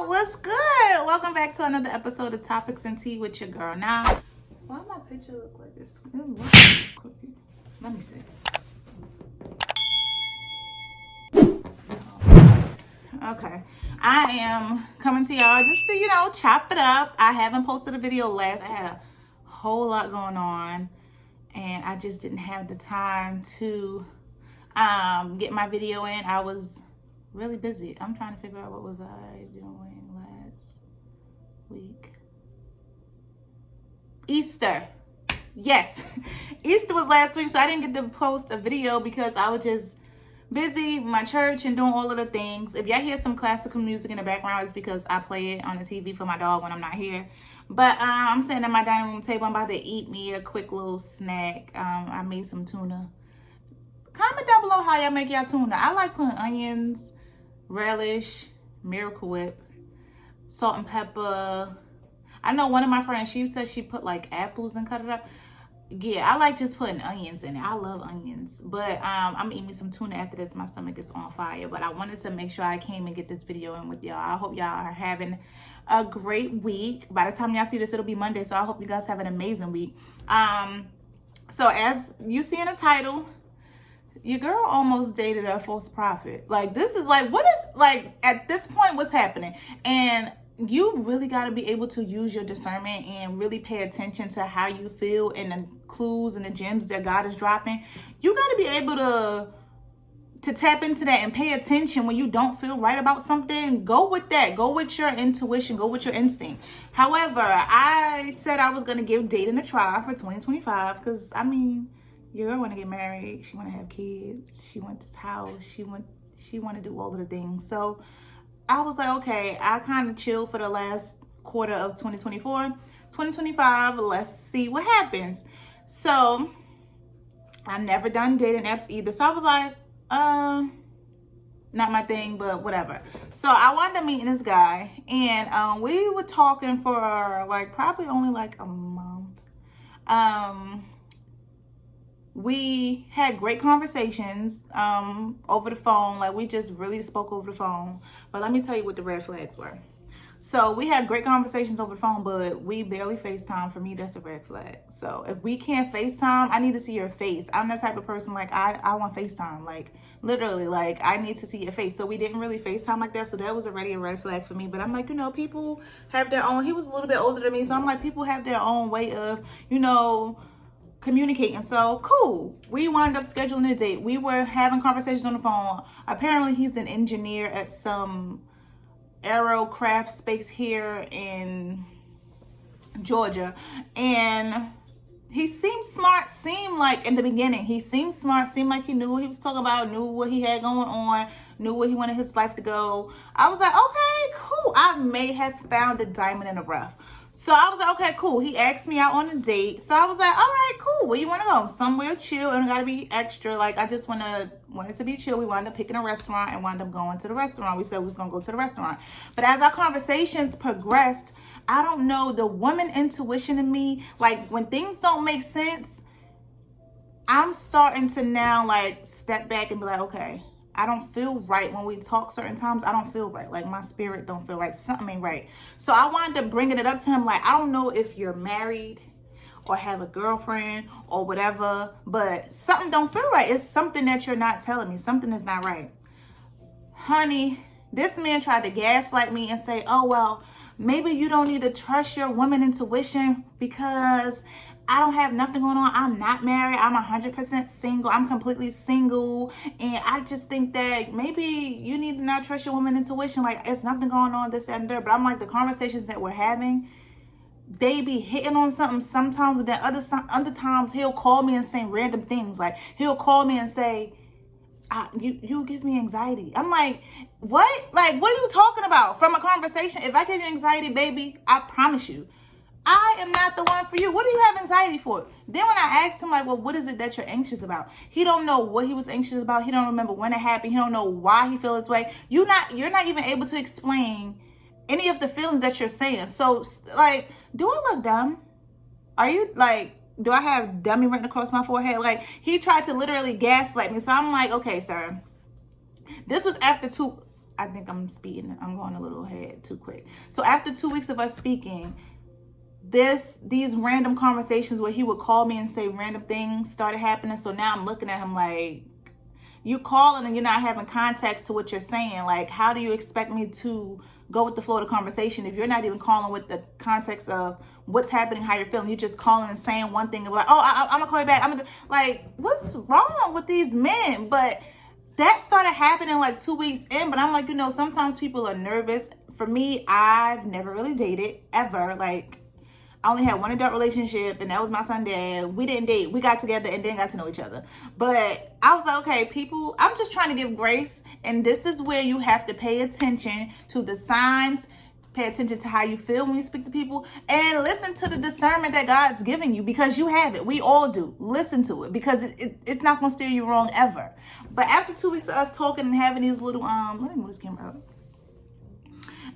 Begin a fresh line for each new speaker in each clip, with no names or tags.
y'all, what's good? Welcome back to another episode of Topics and Tea with your girl. Now, why my picture look like this? Let me see. Okay, I am coming to y'all just to chop it up. I haven't posted a video last. I had a whole lot going on and I just didn't have the time to get my video in. I was really busy. I'm trying to figure out what was I doing last week. Easter. Yes. Easter was last week, so I didn't get to post a video because I was just busy with my church and doing all of the things. If y'all hear some classical music in the background, it's because I play it on the TV for my dog when I'm not here. But I'm sitting at my dining room table. I'm about to eat me a quick little snack. I made some tuna. Comment down below how y'all make y'all tuna. I like putting onions, relish, Miracle Whip, salt and pepper. I know one of my friends, she said she put like apples and cut it up. Yeah, I like just putting onions in it. I love onions. But I'm eating me some tuna after this. My stomach is on fire. But I wanted to make sure I came and get this video in with y'all. I hope y'all are having a great week. By the time y'all see this, it'll be Monday. So I hope you guys have an amazing week. So as you see in the title, your girl almost dated a false prophet. Like, this is like, what is, like, at this point, what's happening? And you really got to be able to use your discernment and really pay attention to how you feel and the clues and the gems that God is dropping. You got to be able to tap into that and pay attention when you don't feel right about something. Go with that. Go with your intuition. Go with your instinct. However, I said I was going to give dating a try for 2025 because, I mean, your girl want to get married. She want to have kids. She want this house. She want to do all of the things. So I was like, okay, I kind of chilled for the last quarter of 2024. 2025, let's see what happens. So I've never done dating apps either. So I was like, not my thing, but whatever. So I wound up meeting this guy, and we were talking for like probably only like a month. We had great conversations over the phone. Like, we just really spoke over the phone. But let me tell you what the red flags were. So we had great conversations over the phone, but we barely FaceTime. For me, that's a red flag. So if we can't FaceTime, I need to see your face. I'm the type of person, like, I want FaceTime. Like, literally, like, I need to see your face. So we didn't really FaceTime like that. So that was already a red flag for me. But I'm like, people have their own. He was a little bit older than me. So I'm like, people have their own way of, communicating. So cool, we wound up scheduling a date. We were having conversations on the phone. Apparently he's an engineer at some aerocraft space here in Georgia, and he seemed smart. Seemed like in the beginning he seemed smart, seemed like he knew what he was talking about, knew what he had going on, knew where he wanted his life to go. I was like, okay, cool. I may have found a diamond in the rough. So I was like, okay, cool. He asked me out on a date. So I was like, all right, cool. Where you want to go? Somewhere chill. And gotta be extra. Like, I just wanted to be chill. We wound up picking a restaurant and wound up going to the restaurant. We said we was going to go to the restaurant. But as our conversations progressed, I don't know, the woman intuition in me, like, when things don't make sense, I'm starting to now, like, step back and be like, okay, I don't feel right when we talk certain times. I don't feel right. Like, my spirit don't feel right. Something ain't right. So I wanted to bring it up to him. Like, I don't know if you're married or have a girlfriend or whatever, but something don't feel right. It's something that you're not telling me. Something is not right. Honey, this man tried to gaslight me and say, oh, well, maybe you don't need to trust your woman intuition because I don't have nothing going on. I'm not married. I'm 100% single. I'm completely single. And I just think that maybe you need to not trust your woman intuition. Like, it's nothing going on, this, that, and there. But I'm like, the conversations that we're having, they be hitting on something sometimes. But then other times, he'll call me and say random things. Like, he'll call me and say, you give me anxiety. I'm like, what? Like, what are you talking about? From a conversation, if I give you anxiety, baby, I promise you, I am not the one for you. What do you have anxiety for? Then when I asked him, like, well, what is it that you're anxious about? He don't know what he was anxious about. He don't remember when it happened. He don't know why he feels this way. You're not even able to explain any of the feelings that you're saying. So, like, do I look dumb? Are you, like, do I have dummy written across my forehead? Like, he tried to literally gaslight me. So I'm like, okay, sir. This was after I think I'm speeding. I'm going a little ahead too quick. So after 2 weeks of us speaking, these random conversations where he would call me and say random things started happening. So now I'm looking at him like, you calling and you're not having context to what you're saying. Like, how do you expect me to go with the flow of the conversation if you're not even calling with the context of what's happening, how you're feeling? You're just calling and saying one thing and like, oh, I'm gonna call you back. Like, what's wrong with these men? But that started happening like 2 weeks in. But I'm like, sometimes people are nervous. For me, I've never really dated ever. Like, I only had one adult relationship, and that was my son's dad. We didn't date. We got together and then got to know each other. But I was like, okay, people, I'm just trying to give grace. And this is where you have to pay attention to the signs, pay attention to how you feel when you speak to people, and listen to the discernment that God's giving you, because you have it. We all do. Listen to it, because it's not going to steer you wrong ever. But after 2 weeks of us talking and having these little, let me move this camera up.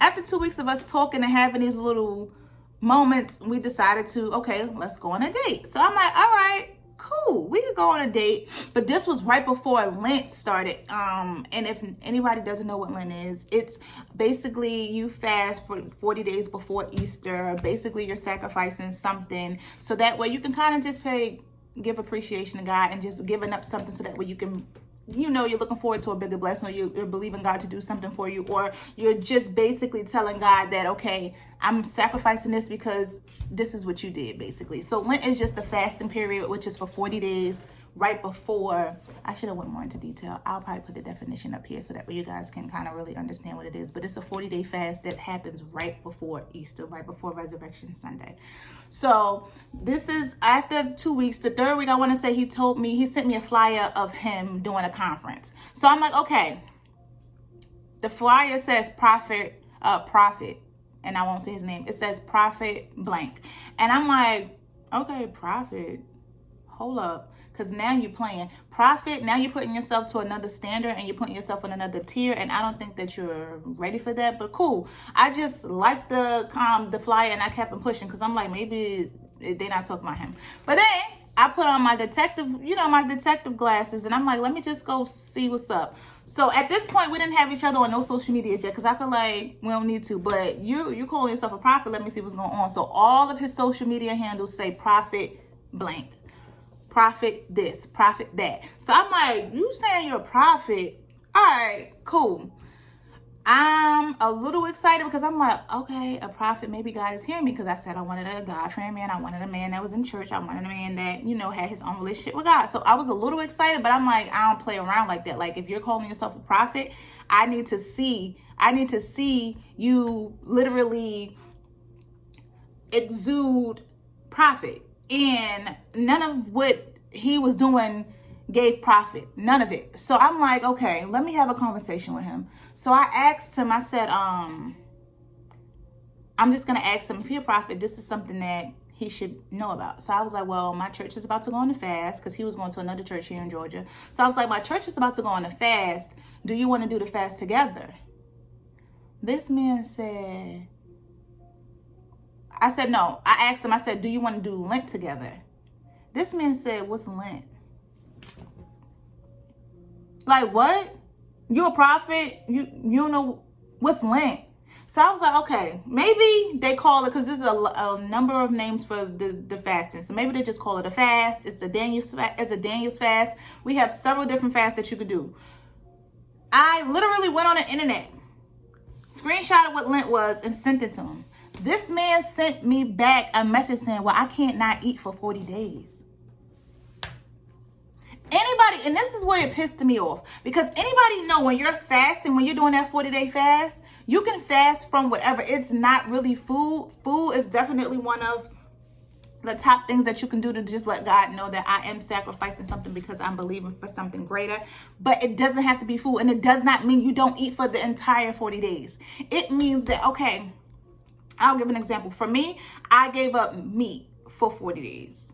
After 2 weeks of us talking and having these little moments, we decided to, okay, let's go on a date. So I'm like, all right, cool, we could go on a date. But this was right before Lent started. And if anybody doesn't know what Lent is, it's basically you fast for 40 days before Easter. Basically, you're sacrificing something so that way you can kind of just give appreciation to God and just giving up something so that way you can, you're looking forward to a bigger blessing, or you're believing God to do something for you, or you're just basically telling God that, okay, I'm sacrificing this because this is what you did, basically. So Lent is just a fasting period, which is for 40 days right before. I should have went more into detail. I'll probably put the definition up here so that way you guys can kind of really understand what it is. But it's a 40-day fast that happens right before Easter, right before Resurrection Sunday. So this is after 2 weeks. The third week, I want to say he sent me a flyer of him doing a conference. So I'm like, okay. The flyer says prophet, and I won't say his name. It says Prophet blank. And I'm like, okay, prophet, hold up. Because now you're playing prophet. Now you're putting yourself to another standard and you're putting yourself in another tier. And I don't think that you're ready for that. But cool. I just liked the flyer and I kept on pushing because I'm like, maybe they're not talking about him. But then I put on my detective glasses and I'm like, let me just go see what's up. So at this point, we didn't have each other on no social media yet because I feel like we don't need to. But you calling yourself a prophet, let me see what's going on. So all of his social media handles say prophet blank. Prophet this, prophet that. So I'm like, you saying you're a prophet? All right, cool. I'm a little excited because I'm like, okay, a prophet, maybe God is hearing me, because I said I wanted a God-fearing man. I wanted a man that was in church. I wanted a man that, had his own relationship with God. So I was a little excited, but I'm like, I don't play around like that. Like, if you're calling yourself a prophet, I need to see you literally exude prophet. And none of what he was doing gave profit. None of it. So I'm like, okay, let me have a conversation with him. So I asked him, I said, I'm just going to ask him if he's a prophet, this is something that he should know about. So I was like, well, my church is about to go on a fast, because he was going to another church here in Georgia. So I was like, my church is about to go on a fast. Do you want to do the fast together? This man said, I said, no. I asked him, I said, do you want to do Lent together? This man said, what's Lent? Like, what? You a prophet? You don't know what's Lent? So I was like, okay, maybe they call it, because there's a number of names for the fasting. So maybe they just call it a fast. It's a Daniel's fast. We have several different fasts that you could do. I literally went on the internet, screenshotted what Lent was, and sent it to him. This man sent me back a message saying, well, I can't not eat for 40 days. Anybody, and this is where it pissed me off, because anybody know when you're fasting, when you're doing that 40-day fast, you can fast from whatever. It's not really food. Food is definitely one of the top things that you can do to just let God know that I am sacrificing something because I'm believing for something greater. But it doesn't have to be food. And it does not mean you don't eat for the entire 40 days. It means that, okay, I'll give an example. For me, I gave up meat for 40 days.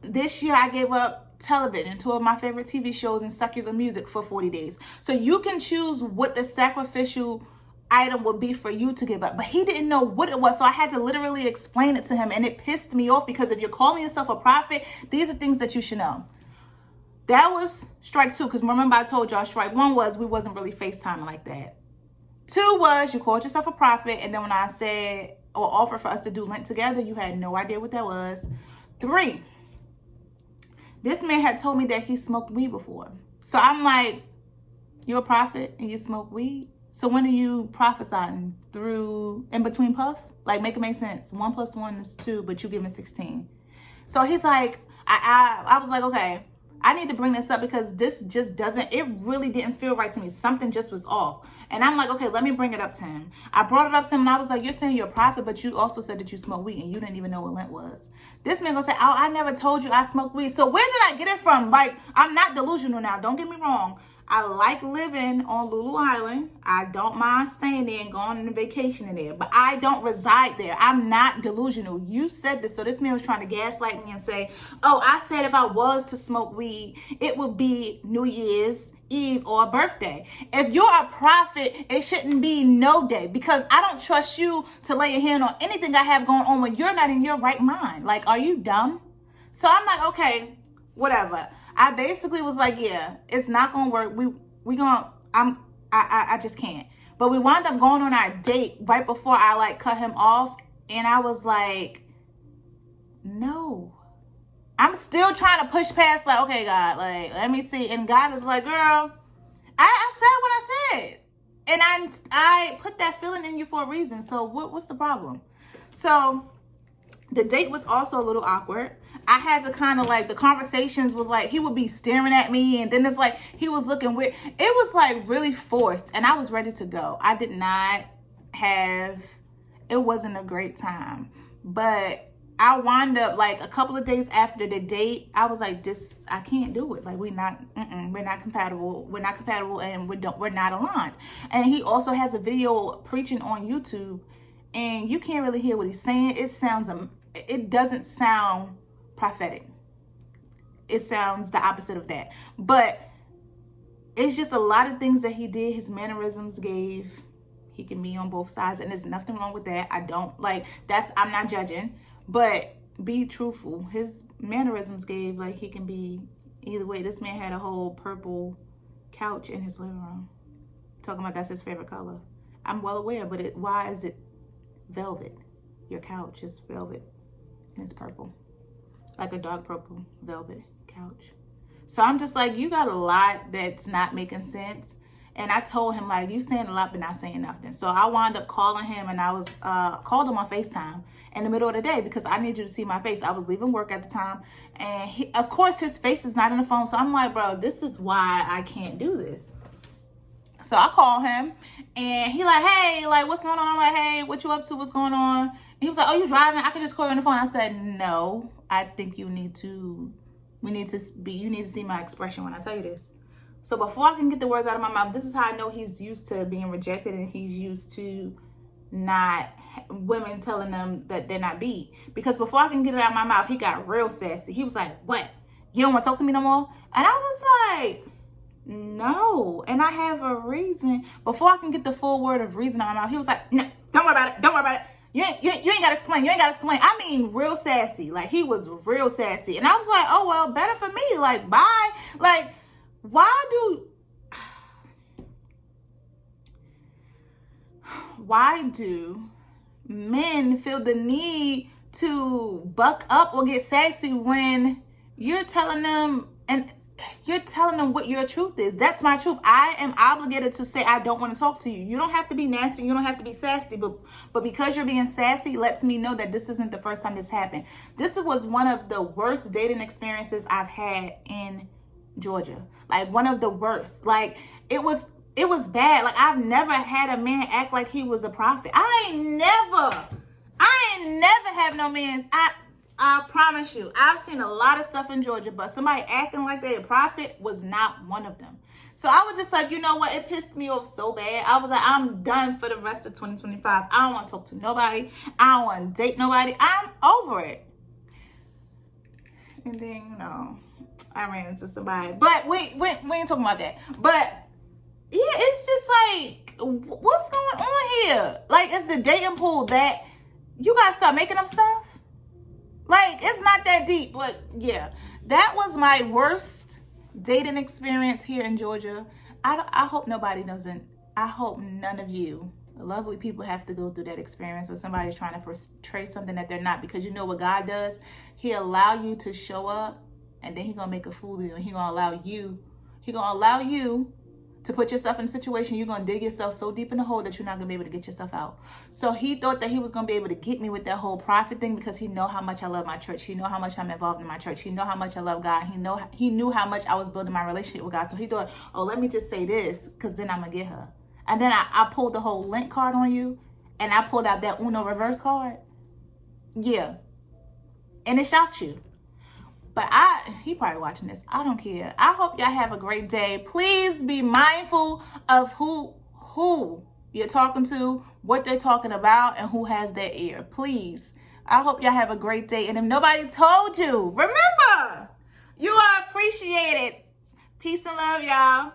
This year, I gave up television, 2 of my favorite TV shows, and secular music for 40 days. So you can choose what the sacrificial item would be for you to give up. But he didn't know what it was. So I had to literally explain it to him. And it pissed me off, because if you're calling yourself a prophet, these are things that you should know. That was strike 2. Because remember, I told y'all strike 1 was we wasn't really FaceTiming like that. 2 was you called yourself a prophet, and then when I said or offered for us to do Lent together, you had no idea what that was. 3, this man had told me that he smoked weed before. So I'm like, you're a prophet and you smoke weed? So when are you prophesying? Through in between puffs? Like, make it make sense. 1 + 1 is 2, but you give me 16. So he's like, I was like, okay, I need to bring this up because this just doesn't, it really didn't feel right to me. Something just was off. And I'm like, okay, let me bring it up to him. I brought it up to him and I was like, you're saying you're a prophet, but you also said that you smoke weed and you didn't even know what Lent was. This man gonna say, oh, I never told you I smoke weed. So where did I get it from? Like, I'm not delusional now. Don't get me wrong. I like living on Lulu Island. I don't mind staying there and going on a vacation in there, but I don't reside there. I'm not delusional. You said this. So this man was trying to gaslight me and say, oh, I said if I was to smoke weed, it would be New Year's Eve or a birthday. If you're a prophet, it shouldn't be no day, because I don't trust you to lay your hand on anything I have going on when you're not in your right mind. Like, are you dumb? So I'm like, okay, whatever. I basically was like, yeah, it's not gonna work. I just can't. But we wound up going on our date right before I like cut him off, and I was like, no. I'm still trying to push past, like, okay, God, like, let me see. And God is like, girl, I said what I said, and I put that feeling in you for a reason. So what's the problem? So the date was also a little awkward. I had to kind of like, the conversations was like, he would be staring at me, and then it's like he was looking weird. It was like really forced, and I was ready to go. I did not have, it wasn't a great time. But I wound up like a couple of days after the date, I was like, this, I can't do it. Like, we're not compatible. We're not compatible, and we're not aligned. And he also has a video preaching on YouTube, and you can't really hear what he's saying. It doesn't sound prophetic. It sounds the opposite of that. But it's just a lot of things that he did. His mannerisms gave, he can be on both sides, and there's nothing wrong with that. I don't like, I'm not judging, but be truthful. His mannerisms gave like he can be either way. This man had a whole purple couch in his living room, talking about that's his favorite color. I'm well aware, but why is it velvet? Your couch is velvet and it's purple, like a dark purple velvet couch. So I'm just like, you got a lot that's not making sense. And I told him, like, you saying a lot but not saying nothing. So I wound up calling him, and I was called him on FaceTime in the middle of the day because I need you to see my face. I was leaving work at the time, and of course his face is not in the phone. So I'm like, bro, this is why I can't do this. So I call him, and he like, hey, like, what's going on? I'm like, hey, what you up to? What's going on? And he was like, oh, you driving? I can just call you on the phone. I said, no, I think you need to see my expression when I tell you this. So before I can get the words out of my mouth, this is how I know he's used to being rejected, and he's used to not women telling them that they're not beat. Because before I can get it out of my mouth, he got real sassy. He was like, what? You don't want to talk to me no more? And I was like, no. And I have a reason. Before I can get the full word of reason out of my mouth, he was like, no, don't worry about it. Don't worry about it. You ain't got to explain. You ain't got to explain. I mean, real sassy. Like, he was real sassy. And I was like, oh, well, better for me. Like, bye. Like, why do men feel the need to buck up or get sassy when you're telling them what your truth is? That's my truth. I am obligated to say I don't want to talk to you. You don't have to be nasty. You don't have to be sassy. But because you're being sassy lets me know that this isn't the first time this happened. This was one of the worst dating experiences I've had in Georgia. Like, one of the worst. Like, it was bad. Like, I've never had a man act like he was a prophet. I ain't never have no man. I promise you, I've seen a lot of stuff in Georgia, but somebody acting like they're a prophet was not one of them. So I was just like, you know what? It pissed me off so bad. I was like, I'm done for the rest of 2025. I don't want to talk to nobody. I don't want to date nobody. I'm over it. And then, you know, I ran into somebody. But we ain't talking about that. But yeah, it's just like, what's going on here? Like, it's the dating pool that you gotta start making up stuff. Like, it's not that deep. But yeah, that was my worst dating experience here in Georgia. I hope nobody doesn't I hope none of you lovely people have to go through that experience where somebody's trying to portray something that they're not, because you know what God does? He allow you to show up, and then he gonna make a fool of you, and he gonna allow you to put yourself in a situation. You're gonna dig yourself so deep in the hole that you're not gonna be able to get yourself out. So he thought that he was gonna be able to get me with that whole prophet thing, because he know how much I love my church. He know how much I'm involved in my church. He know how much I love God. He knew how much I was building my relationship with God. So he thought, oh, let me just say this, because then I'm gonna get her. And then I pulled the whole link card on you, and I pulled out that Uno reverse card. Yeah. And it shocked you. But he probably watching this. I don't care. I hope y'all have a great day. Please be mindful of who you're talking to, what they're talking about, and who has their ear. Please. I hope y'all have a great day. And if nobody told you, remember, you are appreciated. Peace and love, y'all.